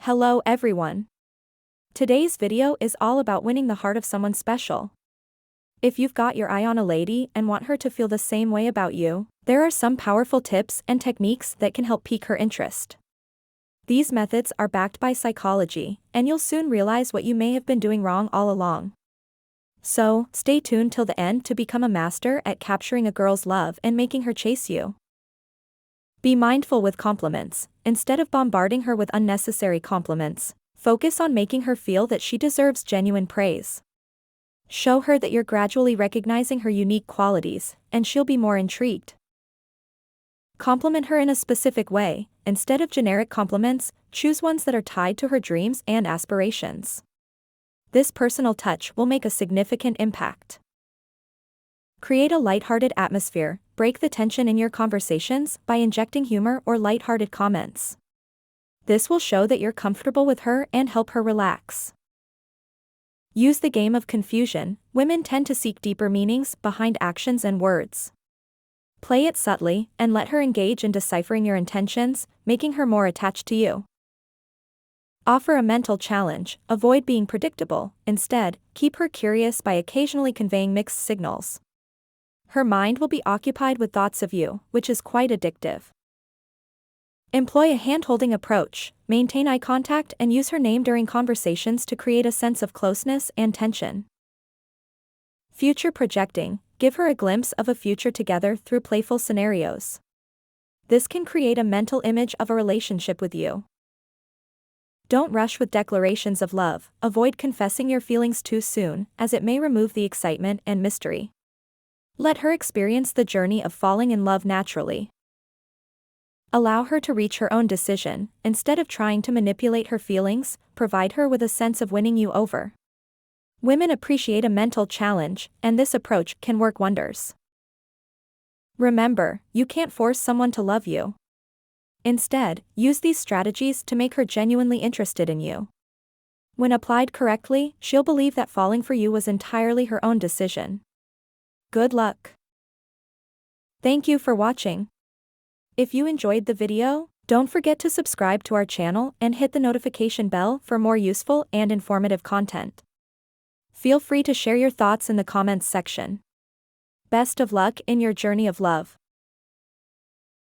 Hello everyone. Today's video is all about winning the heart of someone special. If you've got your eye on a lady and want her to feel the same way about you, there are some powerful tips and techniques that can help pique her interest. These methods are backed by psychology, and you'll soon realize what you may have been doing wrong all along. So, stay tuned till the end to become a master at capturing a girl's love and making her chase you. Be mindful with compliments. Instead of bombarding her with unnecessary compliments, focus on making her feel that she deserves genuine praise. Show her that you're gradually recognizing her unique qualities, and she'll be more intrigued. Compliment her in a specific way. Instead of generic compliments, choose ones that are tied to her dreams and aspirations. This personal touch will make a significant impact. Create a lighthearted atmosphere. Break the tension in your conversations by injecting humor or lighthearted comments. This will show that you're comfortable with her and help her relax. Use the game of confusion. Women tend to seek deeper meanings behind actions and words. Play it subtly and let her engage in deciphering your intentions, making her more attached to you. Offer a mental challenge. Avoid being predictable. Instead, keep her curious by occasionally conveying mixed signals. Her mind will be occupied with thoughts of you, which is quite addictive. Employ a hand-holding approach. Maintain eye contact and use her name during conversations to create a sense of closeness and tension. Future projecting. Give her a glimpse of a future together through playful scenarios. This can create a mental image of a relationship with you. Don't rush with declarations of love. Avoid confessing your feelings too soon, as it may remove the excitement and mystery. Let her experience the journey of falling in love naturally. Allow her to reach her own decision. Instead of trying to manipulate her feelings, provide her with a sense of winning you over. Women appreciate a mental challenge, and this approach can work wonders. Remember, you can't force someone to love you. Instead, use these strategies to make her genuinely interested in you. When applied correctly, she'll believe that falling for you was entirely her own decision. Good luck. Thank you for watching. If you enjoyed the video, don't forget to subscribe to our channel and hit the notification bell for more useful and informative content. Feel free to share your thoughts in the comments section. Best of luck in your journey of love.